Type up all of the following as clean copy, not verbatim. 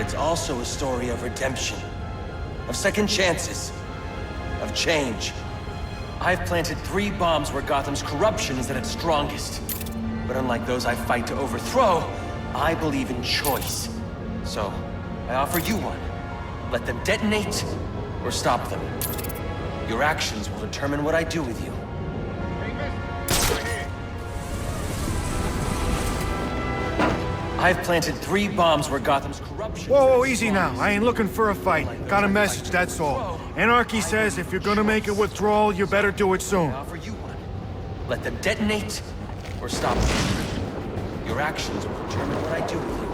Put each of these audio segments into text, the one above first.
it's also a story of redemption, of second chances, of change. I've planted 3 bombs where Gotham's corruption is at its strongest. But unlike those I fight to overthrow, I believe in choice. So, I offer you one. Let them detonate, or stop them. Your actions will determine what I do with you. I've planted 3 bombs where Gotham's corruption... Whoa, easy now. I ain't looking for a fight. Got a message, that's all. Anarchy says if you're gonna make a withdrawal, you better do it soon. I offer you one. Let them detonate, or stop them. Your actions will determine what I do with you.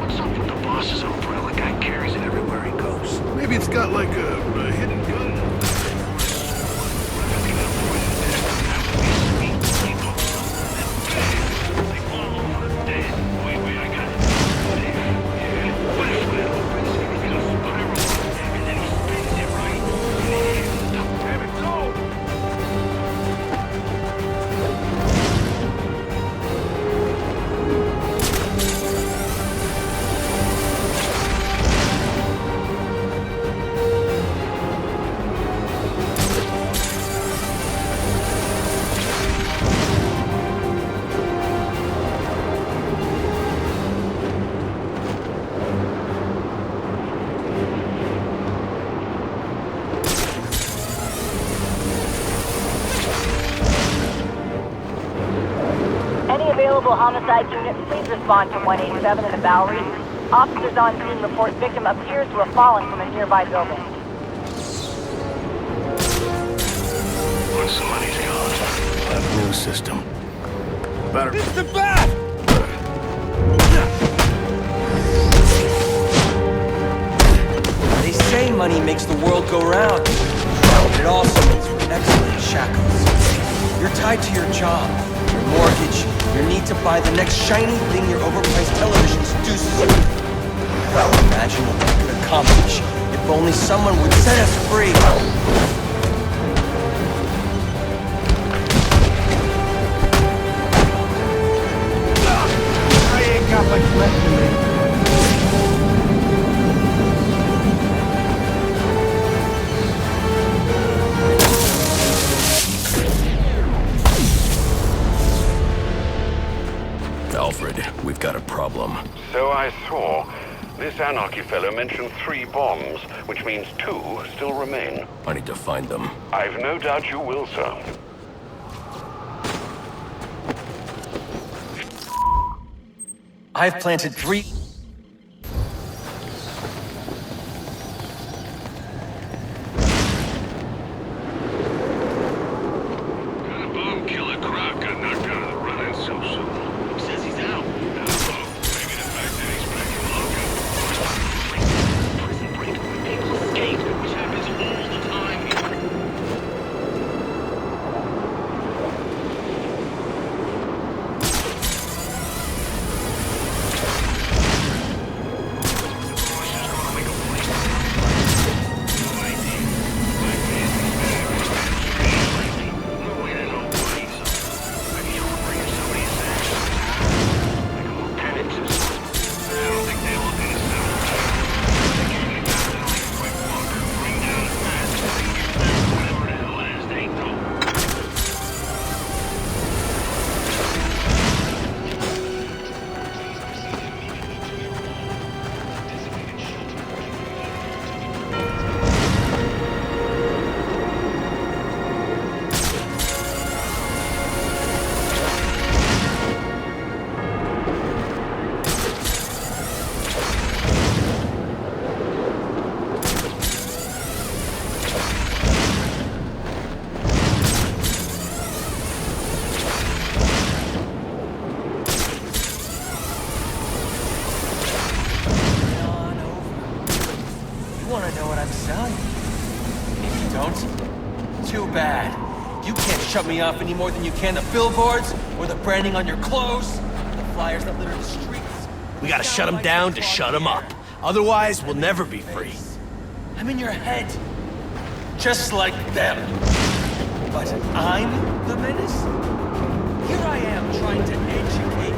What's up with the boss's umbrella? Guy carries it everywhere he goes. Maybe it's got like a hidden gun. Available homicide units, please respond to 187 in the Bowery. Officers on scene report victim appears to have fallen from a nearby building. Once somebody's gone, that new system. Better. It's the bat! They say money makes the world go round, but it also means you're excellent shackles. You're tied to your job, your mortgage, your need to buy the next shiny thing your overpriced television seduces you. Imagine what we could accomplish if only someone would set us free. I ain't got much left in me. Alfred, we've got a problem. So I saw. This Anarchy fellow mentioned 3 bombs, which means 2 still remain. I need to find them. I've no doubt you will, sir. I've planted 3... Bomb killer Croc got knocked out of the run-in so soon. Who says he's out? I don't know. Maybe the fact that he's back in lockup. Prison break. People escape, which happens all the time here. Too bad. You can't shut me off any more than you can the billboards, or the branding on your clothes, the flyers that litter the streets. We gotta shut them down to shut them up. Otherwise, we'll never be free. I'm in your head. Just like them. But I'm the menace? Here I am trying to educate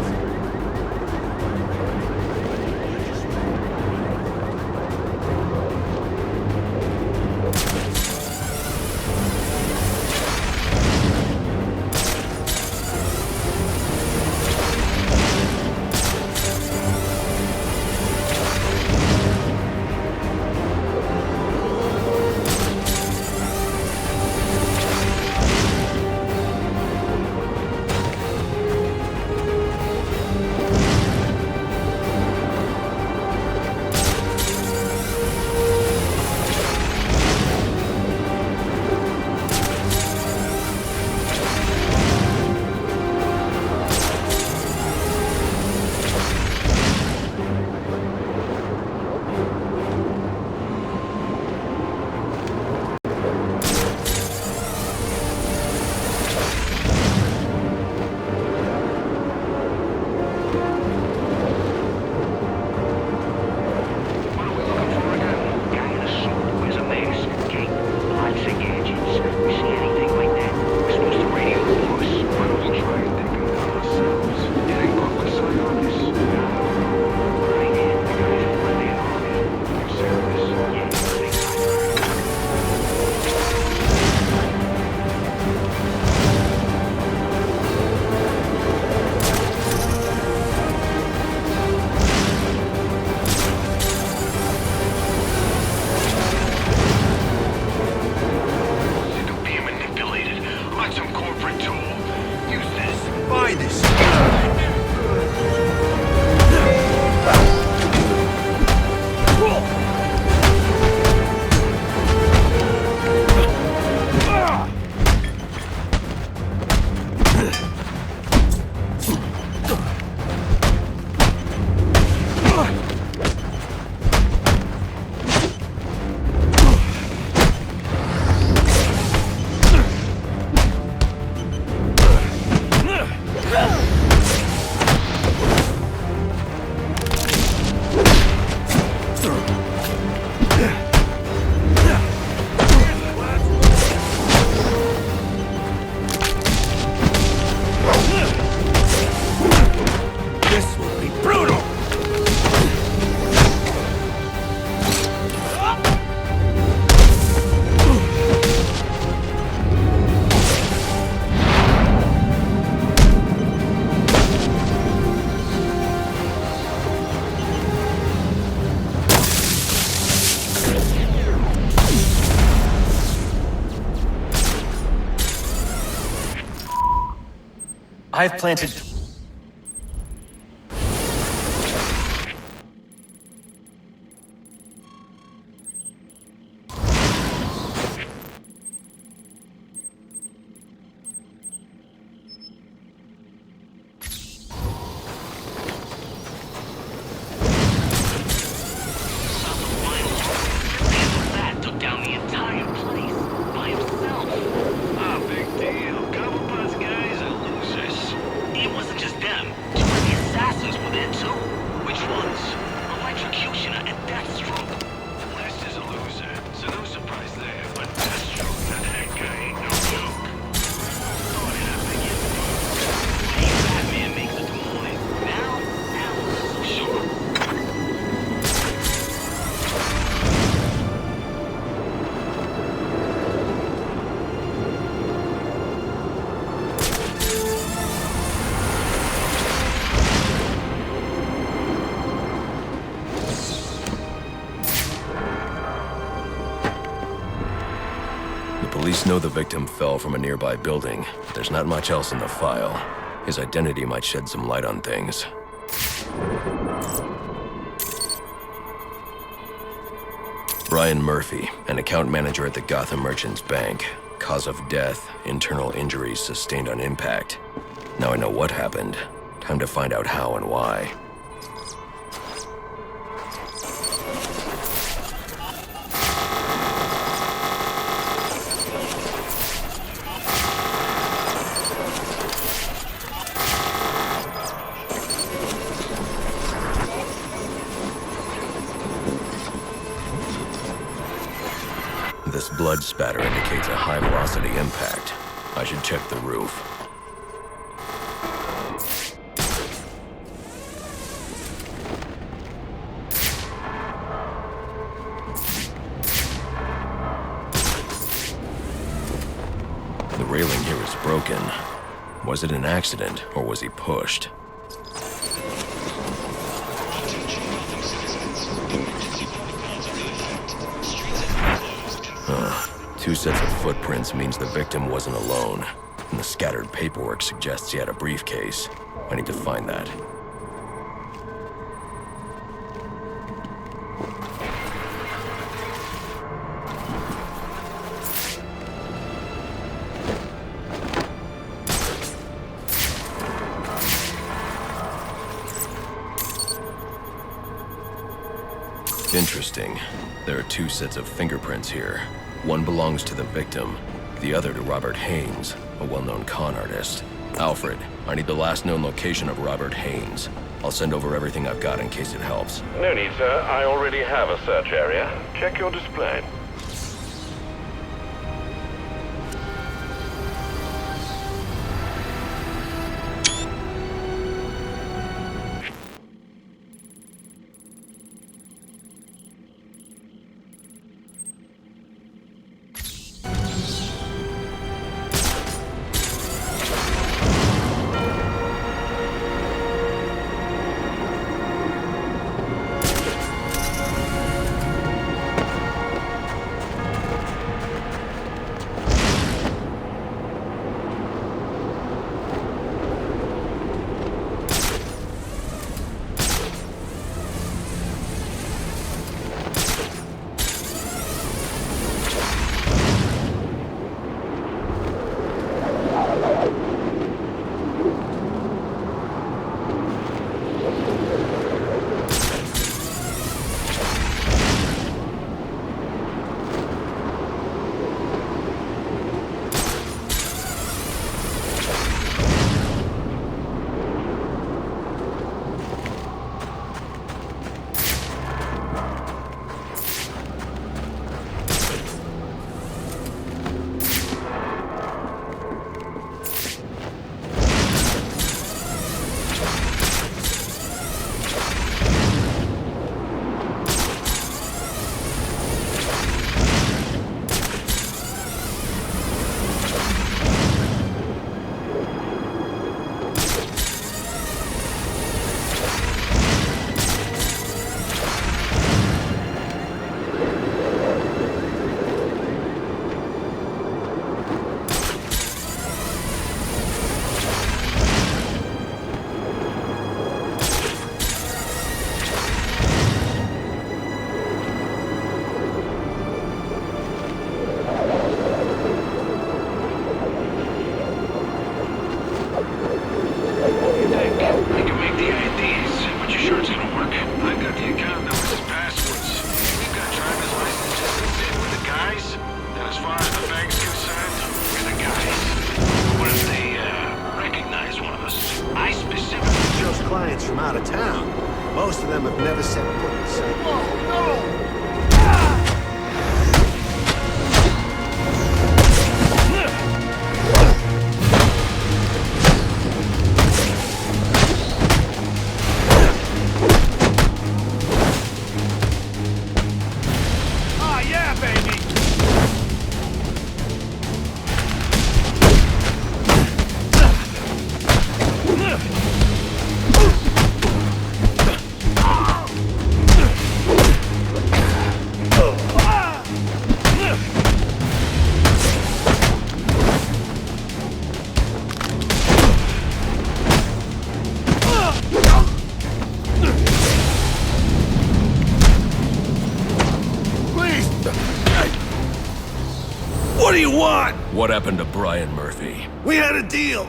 culprit tool. Use this. Buy this. I've planted... Took down the entire place by himself. Ah, big deal. Cobblepot's guys are losers. It wasn't just them. Two of the assassins were there too. Which ones? Electrocutioner and Deathstroke. Last is a loser, so no surprise there. But Deathstroke, that guy ain't no joke. Oh yeah, big info. Hey, Batman makes it to morning. Now, so sure. Police know the victim fell from a nearby building. There's not much else in the file. His identity might shed some light on things. Brian Murphy, an account manager at the Gotham Merchants Bank. Cause of death, internal injuries sustained on impact. Now I know what happened. Time to find out how and why. This blood spatter indicates a high-velocity impact. I should check the roof. The railing here is broken. Was it an accident, or was he pushed? Two sets of footprints means the victim wasn't alone, and the scattered paperwork suggests he had a briefcase. I need to find that. Interesting. There are two sets of fingerprints here. One belongs to the victim, the other to Robert Haynes, a well-known con artist. Alfred, I need the last known location of Robert Haynes. I'll send over everything I've got in case it helps. No need, sir. I already have a search area. Check your display. from out of town. Most of them have never set foot inside. What do you want? What happened to Brian Murphy? We had a deal.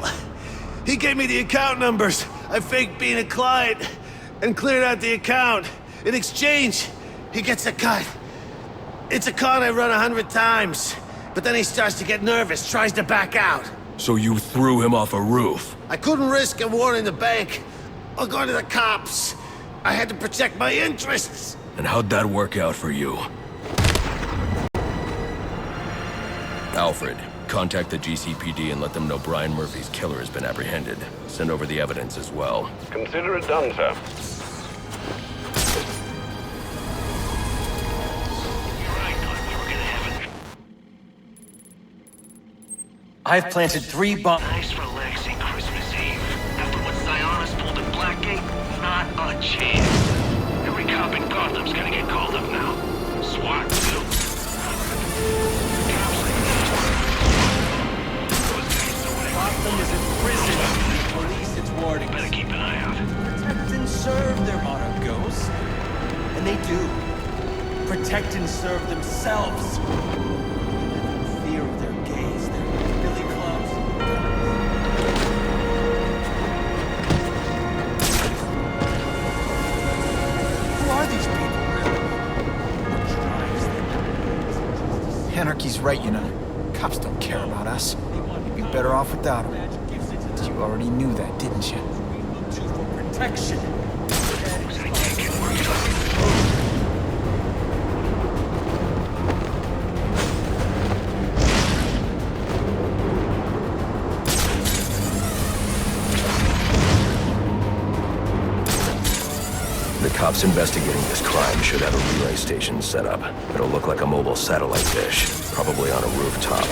He gave me the account numbers. I faked being a client and cleared out the account. In exchange, he gets a cut. It's a con I run 100 times. But then he starts to get nervous, tries to back out. So you threw him off a roof? I couldn't risk him warning the bank or going to the cops. I had to protect my interests. And how'd that work out for you? Alfred, contact the GCPD and let them know Brian Murphy's killer has been apprehended. Send over the evidence as well. Consider it done, sir. I've planted 3 bombs. Nice relaxing Christmas Eve. After what Sionis pulled at Blackgate, not a chance. Every cop in Gotham's gonna get called up now. SWAT, too. Gotham is in prison. Police its warding. Better keep an eye out. Protect and serve, their motto goes. And they do. Protect and serve themselves. Fear of their gaze, their billy clubs. Who are these people, really? What drives them? Anarchy's right, you know. Cops don't care about us. You'd be better off without them. You already knew that, didn't you? For protection. The cops investigating this crime should have a relay station set up. It'll look like a mobile satellite dish, probably on a rooftop.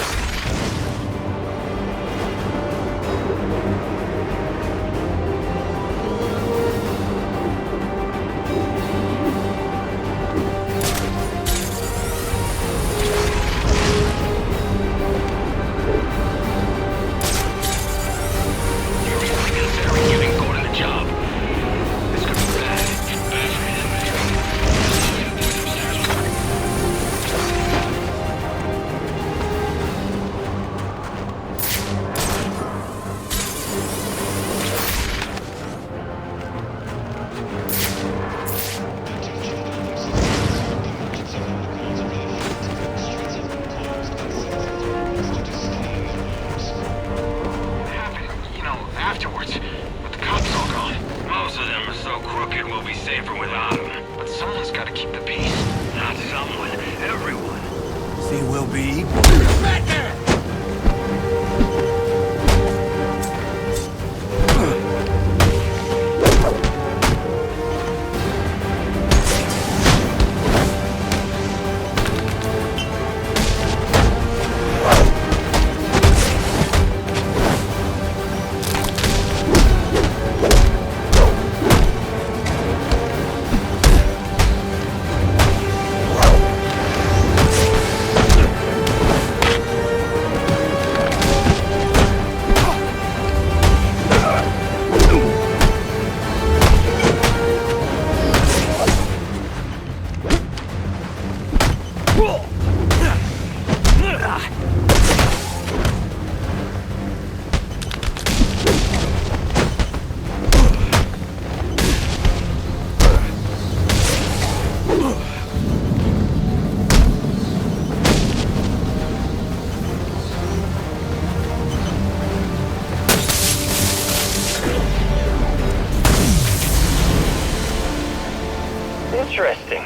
interesting.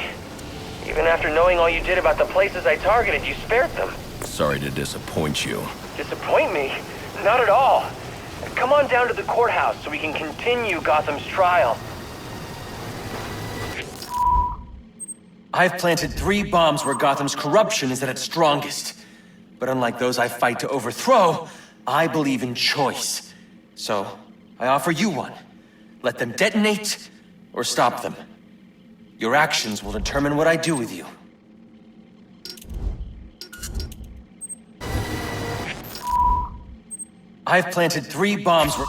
Even after knowing all you did about the places I targeted, you spared them. Sorry to disappoint you. Disappoint me? Not at all. Come on down to the courthouse so we can continue Gotham's trial. I've planted 3 bombs where Gotham's corruption is at its strongest. But unlike those I fight to overthrow, I believe in choice. So, I offer you one. Let them detonate, or stop them. Your actions will determine what I do with you. I've planted 3 bombs where...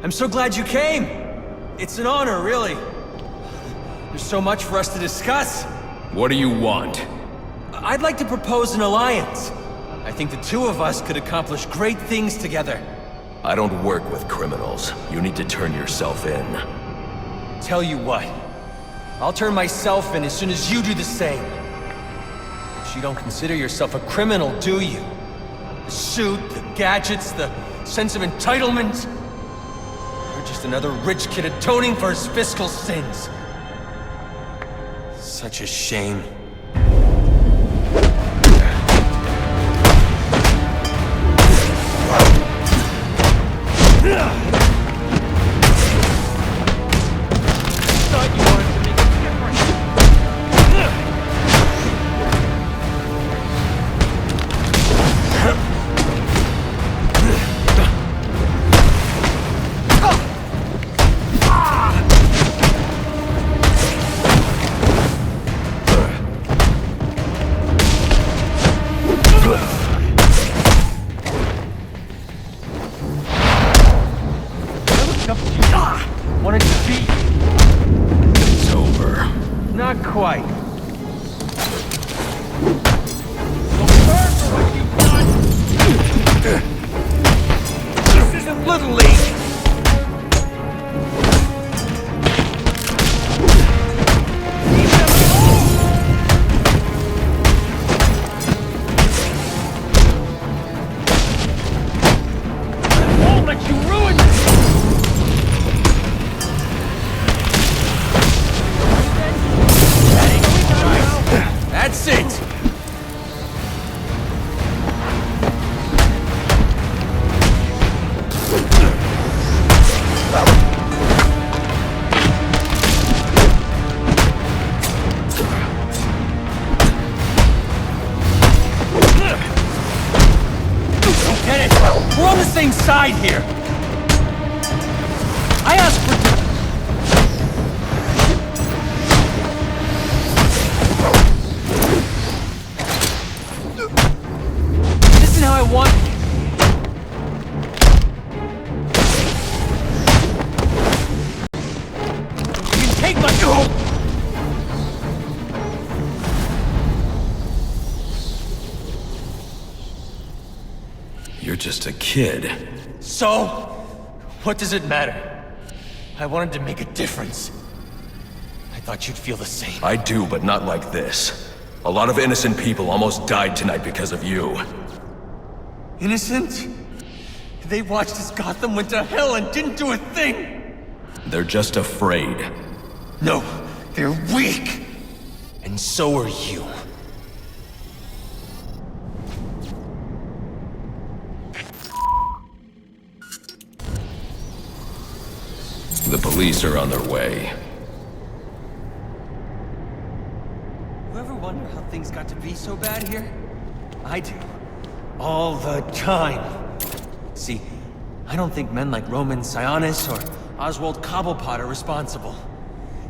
I'm so glad you came! It's an honor, really. There's so much for us to discuss. What do you want? I'd like to propose an alliance. I think the 2 of us could accomplish great things together. I don't work with criminals. You need to turn yourself in. Tell you what. I'll turn myself in as soon as you do the same. But you don't consider yourself a criminal, do you? The suit, the gadgets, the sense of entitlement. You're just another rich kid atoning for his fiscal sins. Such a shame. Wanted to beat you. It's over. Not quite. This isn't Little League. I won't let you ruin this. That's it! Don't get it! Run! on the same side here. I asked for... This isn't how I want it. You can take my... You're just a kid. So? What does it matter? I wanted to make a difference. I thought you'd feel the same. I do, but not like this. A lot of innocent people almost died tonight because of you. Innocent? They watched as Gotham went to hell and didn't do a thing! They're just afraid. No, they're weak! And so are you. The police are on their way. You ever wonder how things got to be so bad here? I do. All the time. See, I don't think men like Roman Sionis or Oswald Cobblepot are responsible.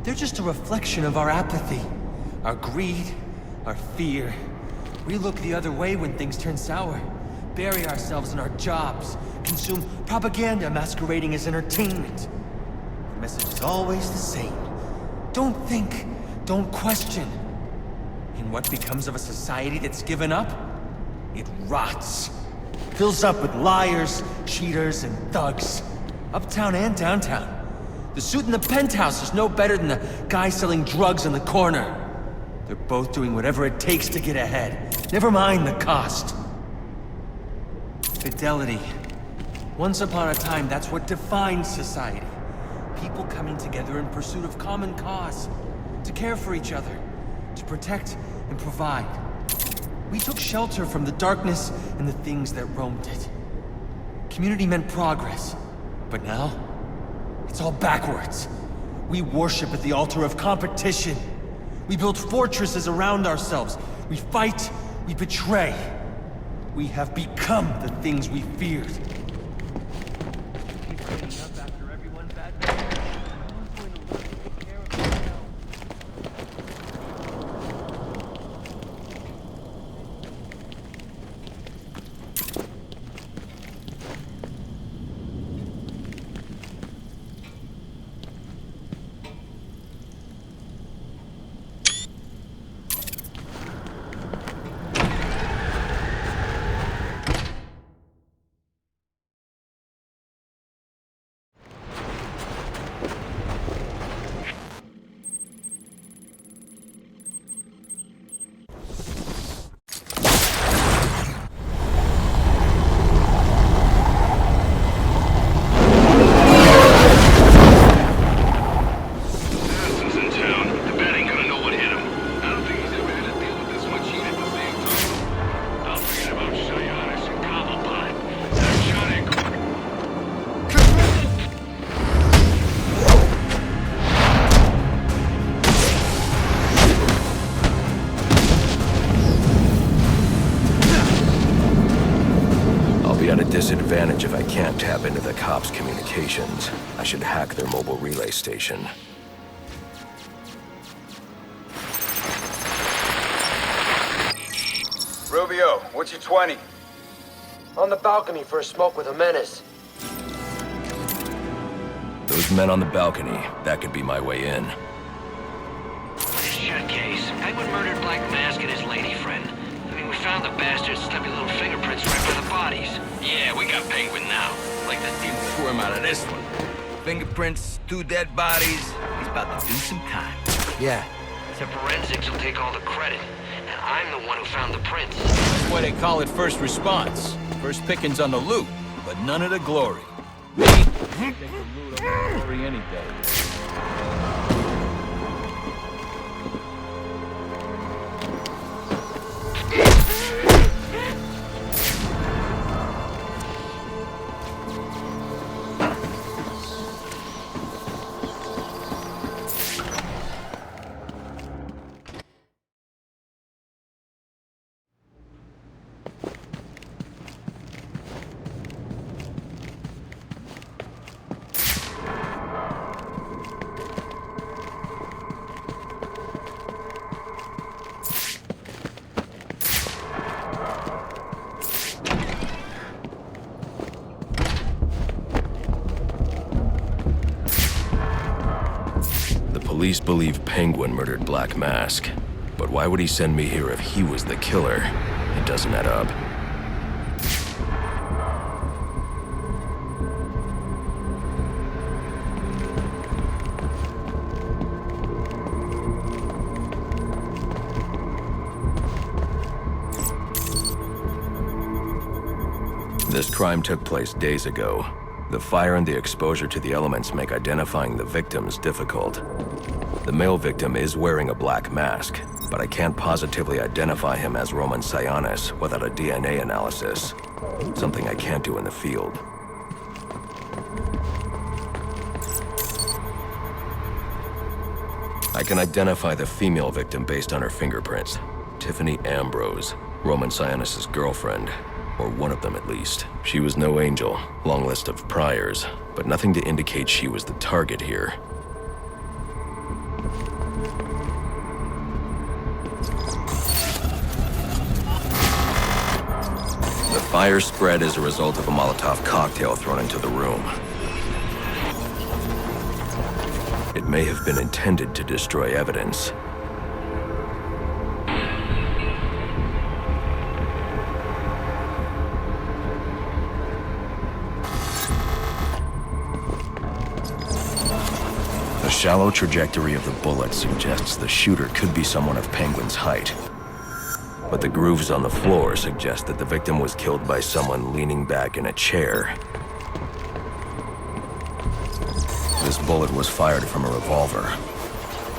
They're just a reflection of our apathy, our greed, our fear. We look the other way when things turn sour, bury ourselves in our jobs, consume propaganda masquerading as entertainment. The message is always the same. Don't think, don't question. And what becomes of a society that's given up? It rots. Fills up with liars, cheaters, and thugs. Uptown and downtown. The suit in the penthouse is no better than the guy selling drugs in the corner. They're both doing whatever it takes to get ahead. Never mind the cost. Fidelity. Once upon a time, that's what defined society. People coming together in pursuit of common cause. To care for each other. To protect and provide. We took shelter from the darkness and the things that roamed it. Community meant progress. But now, it's all backwards. We worship at the altar of competition. We build fortresses around ourselves. We fight, we betray. We have become the things we feared. Keep cleaning up after everyone, Batman. No one's going to learn to take care of themselves. Disadvantage if I can't tap into the cops' communications. I should hack their mobile relay station. Rubio, what's your 20? On the balcony for a smoke with a menace. Those men on the balcony, that could be my way in. Shut case. Penguin murdered Black Mask and his lady friend. I mean, we found the bastards' stubby little fingerprints right by the bodies. Yeah, we got Penguin now. Like to see him squirm out of this one. Fingerprints, 2 dead bodies. He's about to do some time. Yeah. The forensics will take all the credit. And I'm the one who found the prints. That's why they call it first response. First pickings on the loot, but none of the glory. Me? Take the loot over the glory any day. police believe Penguin murdered Black Mask. But why would he send me here if he was the killer? It doesn't add up. This crime took place days ago. The fire and the exposure to the elements make identifying the victims difficult. The male victim is wearing a black mask, but I can't positively identify him as Roman Sionis without a DNA analysis. Something I can't do in the field. I can identify the female victim based on her fingerprints. Tiffany Ambrose, Roman Sionis' girlfriend. Or one of them at least. She was no angel, long list of priors, but nothing to indicate she was the target here. The fire spread as a result of a Molotov cocktail thrown into the room. It may have been intended to destroy evidence. The shallow trajectory of the bullet suggests the shooter could be someone of Penguin's height. But the grooves on the floor suggest that the victim was killed by someone leaning back in a chair. This bullet was fired from a revolver.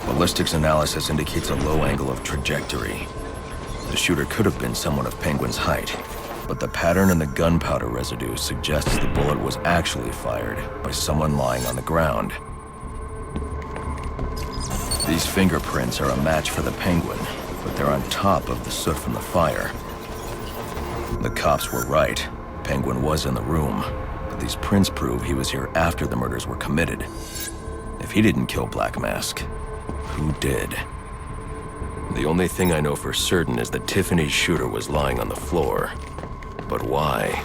Ballistics analysis indicates a low angle of trajectory. The shooter could have been someone of Penguin's height, but the pattern in the gunpowder residue suggests the bullet was actually fired by someone lying on the ground. These fingerprints are a match for the Penguin, but they're on top of the soot from the fire. The cops were right. Penguin was in the room, but these prints prove he was here after the murders were committed. If he didn't kill Black Mask, who did? The only thing I know for certain is that Tiffany's shooter was lying on the floor. But why?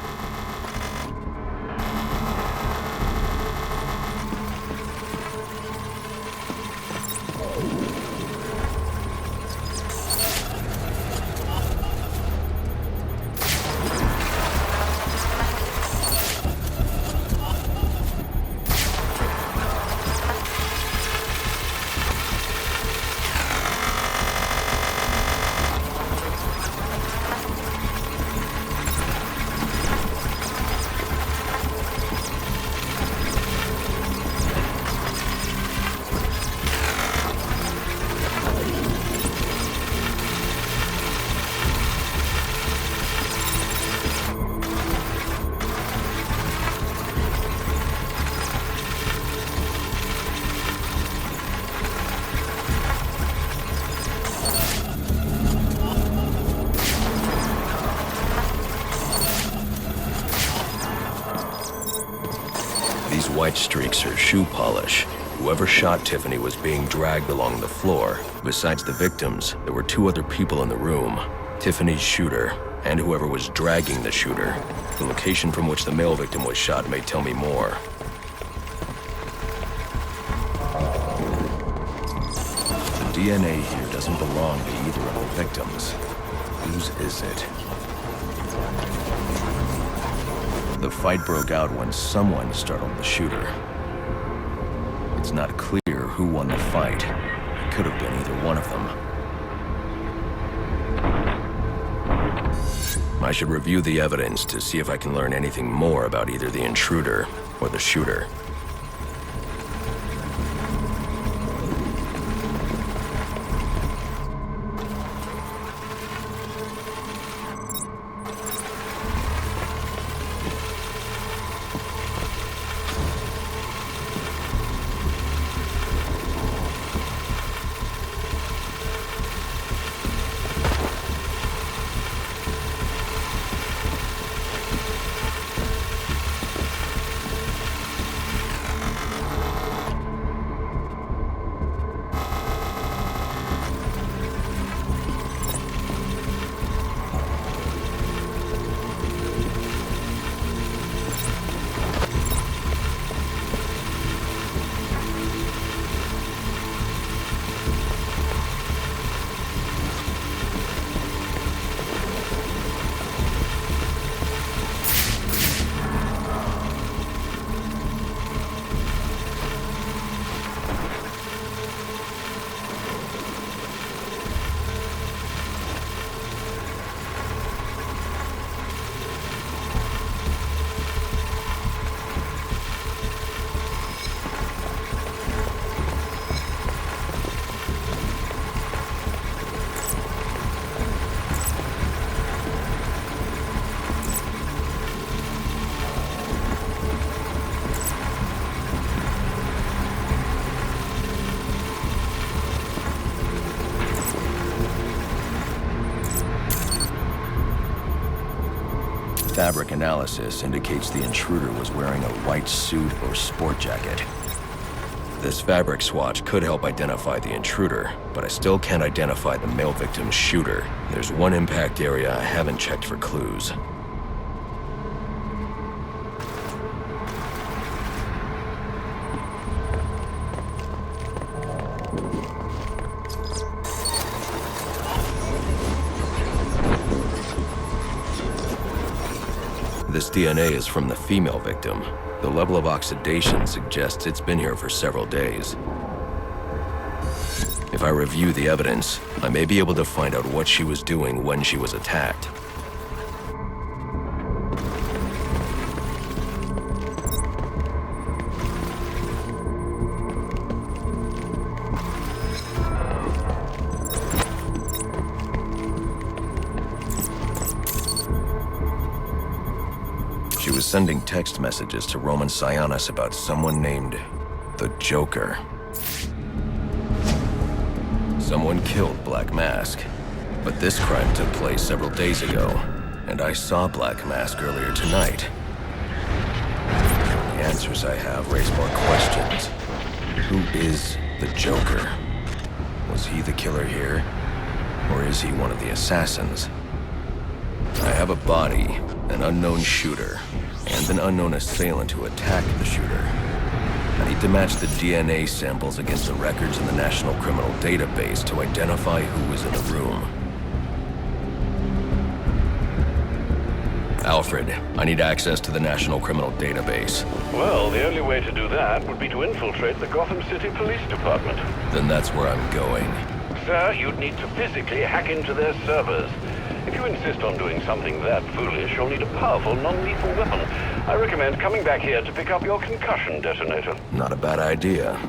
White streaks are shoe polish. Whoever shot Tiffany was being dragged along the floor. Besides the victims, there were two other people in the room. Tiffany's shooter, and whoever was dragging the shooter. The location from which the male victim was shot may tell me more. The DNA here doesn't belong to either of the victims. Whose is it? The fight broke out when someone startled the shooter. It's not clear who won the fight. It could have been either one of them. I should review the evidence to see if I can learn anything more about either the intruder or the shooter. fabric analysis indicates the intruder was wearing a white suit or sport jacket. This fabric swatch could help identify the intruder, but I still can't identify the male victim's shooter. There's one impact area I haven't checked for clues. This DNA is from the female victim. The level of oxidation suggests it's been here for several days. If I review the evidence, I may be able to find out what she was doing when she was attacked. She was sending text messages to Roman Sionis about someone named the Joker. Someone killed Black Mask, but this crime took place several days ago, and I saw Black Mask earlier tonight. The answers I have raise more questions. Who is the Joker? Was he the killer here, or is he one of the assassins? I have a body, an unknown shooter, and an unknown assailant who attacked the shooter. I need to match the DNA samples against the records in the National Criminal Database to identify who was in the room. Alfred, I need access to the National Criminal Database. Well, the only way to do that would be to infiltrate the Gotham City Police Department. Then that's where I'm going. Sir, you'd need to physically hack into their servers. If you insist on doing something that foolish, you'll need a powerful, non-lethal weapon. I recommend coming back here to pick up your concussion detonator. Not a bad idea.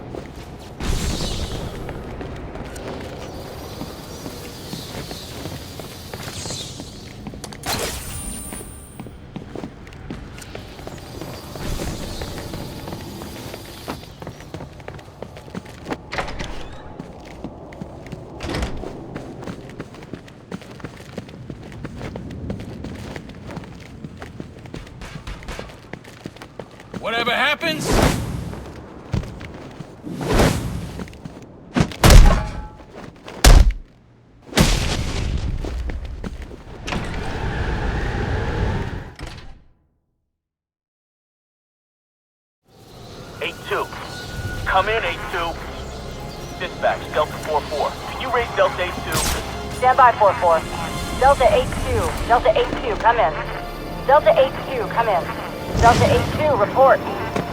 Whatever happens, Come in, 8-2. Dispatch, Delta 4-4. Can you raise Delta 8-2? Stand by, 4-4. Delta 8-2. Delta 8-2, come in. Delta 8-2, come in. Delta 8-2, report.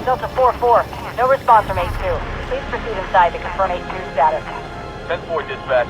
Delta 4-4. No response from 8-2. Please proceed inside to confirm 8-2 status. 10-4, dispatch.